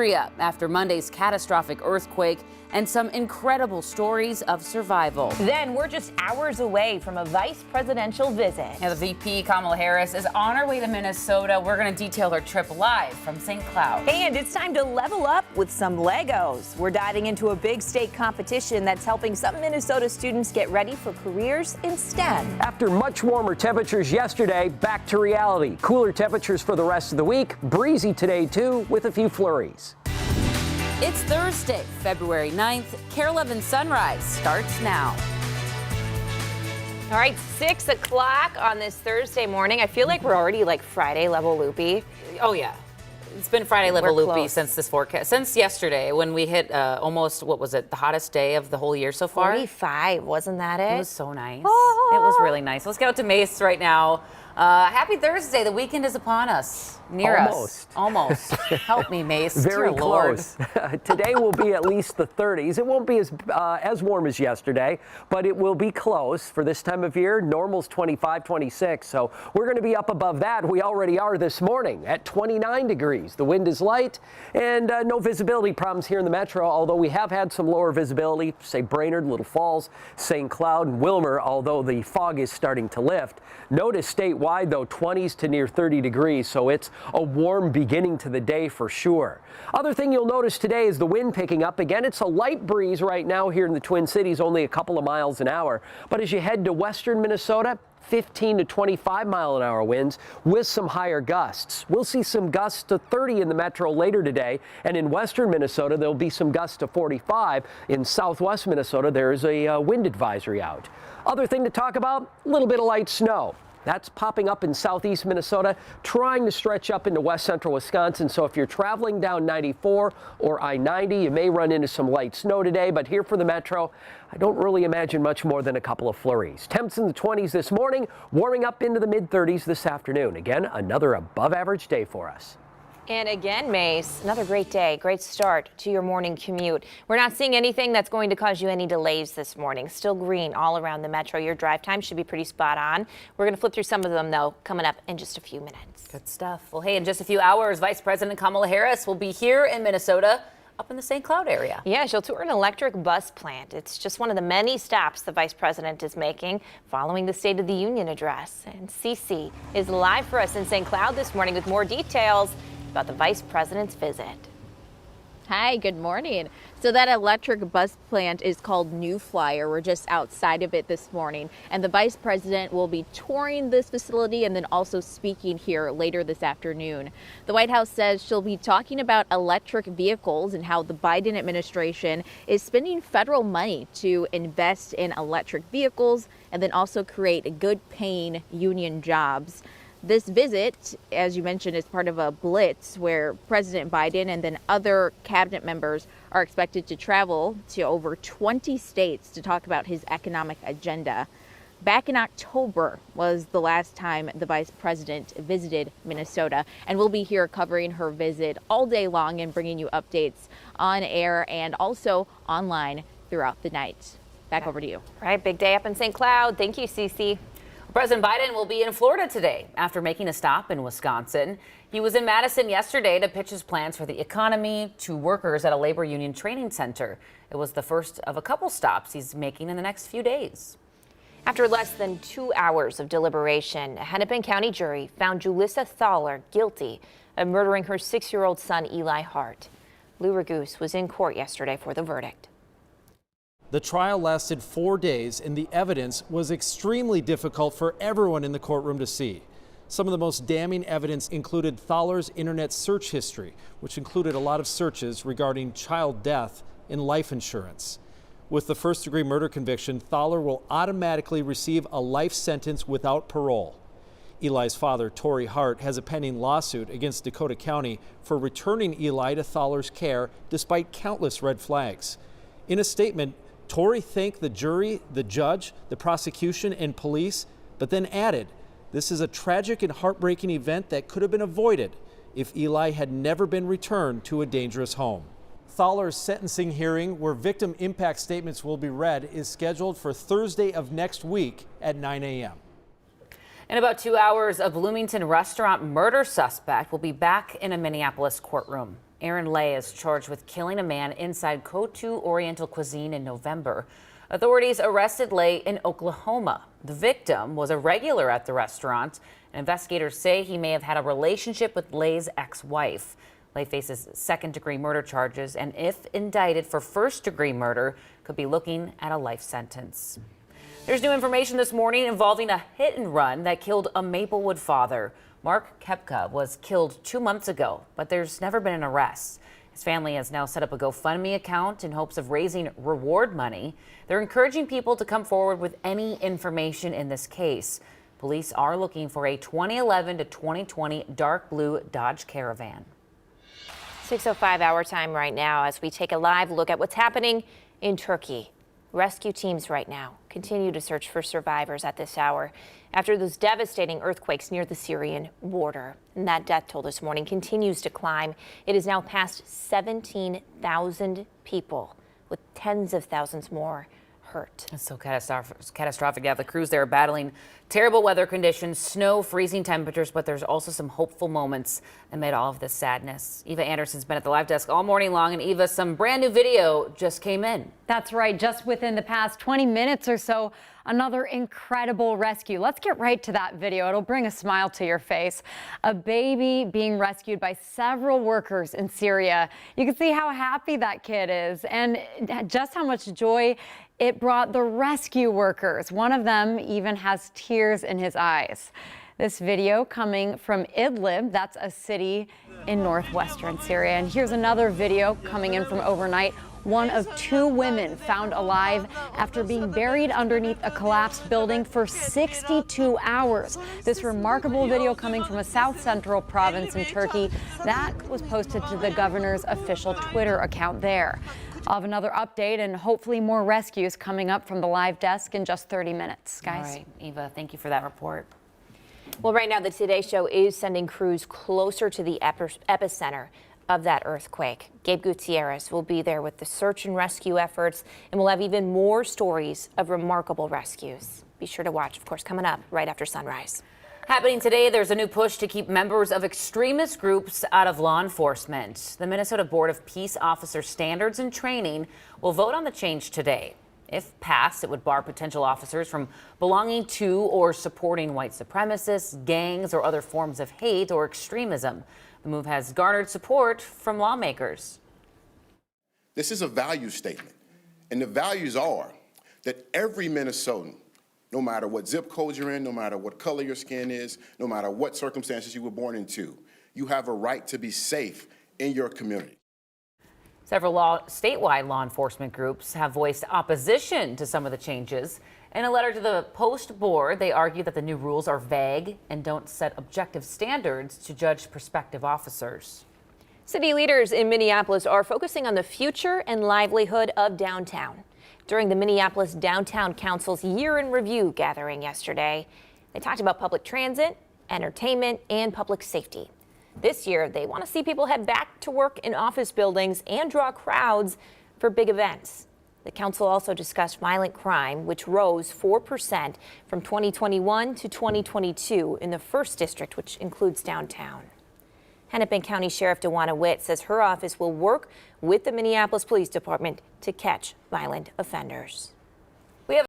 After Monday's catastrophic earthquake and some incredible stories of survival. Then we're just hours away from a vice presidential visit. Now, the VP, Kamala Harris, is on her way to Minnesota. We're going to detail her trip live from St. Cloud. And it's time to level up with some Legos. We're diving into a big state competition that's helping some Minnesota students get ready for careers in STEM. After much warmer temperatures yesterday, back to reality. Cooler temperatures for the rest of the week. Breezy today, too, with a few flurries. It's Thursday, February 9th. KARE 11 Sunrise starts now. All right, 6 o'clock on this Thursday morning. I feel like we're already like Friday level loopy. Oh, yeah. It's been Friday level We're loopy close. since this forecast, since yesterday when we hit almost, what was it, the hottest day of the whole year so far? 45, wasn't that it? It was so nice. It was really nice. Let's get out to Mace right now. Happy Thursday. The weekend is upon us. Near us. Almost. Help me, Mace. Very Dear Lord. close. Today will be at least the 30s. It won't be as warm as yesterday, but it will be close for this time of year. Normal's 25, 26, so we're going to be up above that. We already are this morning at 29 degrees. The wind is light and no visibility problems here in the metro, although we have had some lower visibility, say Brainerd, Little Falls, St. Cloud, and Wilmer, although the fog is starting to lift. Notice statewide, though, 20s to near 30 degrees, so it's a warm beginning to the day for sure. Other thing you'll notice today is the wind picking up. Again, it's a light breeze right now here in the Twin Cities, only a couple of miles an hour. But as you head to western Minnesota, 15 to 25 mile an hour winds with some higher gusts. We'll see some gusts to 30 in the metro later today, and in western Minnesota there'll be some gusts to 45. In southwest Minnesota there is a wind advisory out. Other thing to talk about, a little bit of light snow. That's popping up in southeast Minnesota, trying to stretch up into west central Wisconsin. So if you're traveling down 94 or I-90, you may run into some light snow today. But here for the metro, I don't really imagine much more than a couple of flurries. Temps in the 20s this morning, warming up into the mid-30s this afternoon. Again, another above average day for us. And again, Mace, another great day, great start to your morning commute. We're not seeing anything that's going to cause you any delays this morning. Still green all around the metro. Your drive time should be pretty spot on. We're going to flip through some of them, though, coming up in just a few minutes. Good stuff. Well, hey, in just a few hours, Vice President Kamala Harris will be here in Minnesota, up in the St. Cloud area. Yeah, she'll tour an electric bus plant. It's just one of the many stops the vice president is making following the State of the Union address. And Cece is live for us in St. Cloud this morning with more details about the vice president's visit. Hi, good morning. So that electric bus plant is called New Flyer. We're just outside of it this morning, and the vice president will be touring this facility and then also speaking here later this afternoon. The White House says she'll be talking about electric vehicles and how the Biden administration is spending federal money to invest in electric vehicles and then also create good paying union jobs. This visit, as you mentioned, is part of a blitz where President Biden and then other cabinet members are expected to travel to over 20 states to talk about his economic agenda. Back in October was the last time the vice president visited Minnesota, and we'll be here covering her visit all day long and bringing you updates on air and also online throughout the night. Back over to you. All right, big day up in St. Cloud. Thank you, Cece. President Biden will be in Florida today after making a stop in Wisconsin. He was in Madison yesterday to pitch his plans for the economy to workers at a labor union training center. It was the first of a couple stops he's making in the next few days. After less tan 2 hours of deliberation, a Hennepin County jury found Julissa Thaler guilty of murdering her 6-year-old son, Eli Hart. Lou Raguse was in court yesterday for the verdict. The trial lasted 4 days, and the evidence was extremely difficult for everyone in the courtroom to see. Some of the most damning evidence included Thaler's internet search history, which included a lot of searches regarding child death and life insurance. With the first-degree murder conviction, Thaler will automatically receive a life sentence without parole. Eli's father, Torrey Hart, has a pending lawsuit against Dakota County for returning Eli to Thaler's care despite countless red flags. In a statement, Torrey thanked the jury, the judge, the prosecution, and police, but then added, "This is a tragic and heartbreaking event that could have been avoided if Eli had never been returned to a dangerous home." Thaler's sentencing hearing, where victim impact statements will be read, is scheduled for Thursday of next week at 9 a.m. In about 2 hours, a Bloomington restaurant murder suspect will be back in a Minneapolis courtroom. Aaron Lay is charged with killing a man inside Cotu Oriental Cuisine in November. Authorities arrested Lay in Oklahoma. The victim was a regular at the restaurant. Investigators say he may have had a relationship with Lay's ex-wife. Lay faces second-degree murder charges and, if indicted for first-degree murder, could be looking at a life sentence. There's new information this morning involving a hit and run that killed a Maplewood father. Mark Kepka was killed 2 months ago, but there's never been an arrest. His family has now set up a GoFundMe account in hopes of raising reward money. They're encouraging people to come forward with any information in this case. Police are looking for a 2011 to 2020 dark blue Dodge Caravan. 6:05 our time right now as we take a live look at what's happening in Turkey. Rescue teams right now continue to search for survivors at this hour after those devastating earthquakes near the Syrian border. And that death toll this morning continues to climb. It is now past 17,000 people, with tens of thousands more hurt. It's so catastrophic. Yeah, the crews there are battling terrible weather conditions, snow, freezing temperatures, but there's also some hopeful moments amid all of this sadness. Eva Anderson's been at the live desk all morning long, and Eva, some brand new video just came in. That's right. Just within the past 20 minutes or so, another incredible rescue. Let's get right to that video. It'll bring a smile to your face. A baby being rescued by several workers in Syria. You can see how happy that kid is and just how much joy it brought the rescue workers. One of them even has tears in his eyes. This video coming from Idlib, that's a city in northwestern Syria. And here's another video coming in from overnight. One of 2 women found alive after being buried underneath a collapsed building for 62 hours. This remarkable video coming from a south central province in Turkey that was posted to the governor's official Twitter account there. I'll have another update and hopefully more rescues coming up from the live desk in just 30 minutes, guys. All right, Eva, thank you for that report. Well, right now the Today Show is sending crews closer to the epicenter of that earthquake. Gabe Gutierrez will be there with the search and rescue efforts, and we'll have even more stories of remarkable rescues. Be sure to watch, of course, coming up right after sunrise. Happening today, there's a new push to keep members of extremist groups out of law enforcement. The Minnesota Board of Peace Officer Standards and Training will vote on the change today. If passed, it would bar potential officers from belonging to or supporting white supremacists, gangs, or other forms of hate or extremism. The move has garnered support from lawmakers. This is a value statement, and the values are that every Minnesotan, no matter what zip code you're in, no matter what color your skin is, no matter what circumstances you were born into, you have a right to be safe in your community. Several statewide law enforcement groups have voiced opposition to some of the changes. In a letter to the Post board, they argue that the new rules are vague and don't set objective standards to judge prospective officers. City leaders in Minneapolis are focusing on the future and livelihood of downtown. During the Minneapolis Downtown Council's year in review gathering yesterday, they talked about public transit, entertainment, and public safety. This year, they want to see people head back to work in office buildings and draw crowds for big events. The council also discussed violent crime, which rose 4% from 2021 to 2022 in the 1st District, which includes downtown. Hennepin County Sheriff DeWanna Witt says her office will work with the Minneapolis Police Department to catch violent offenders.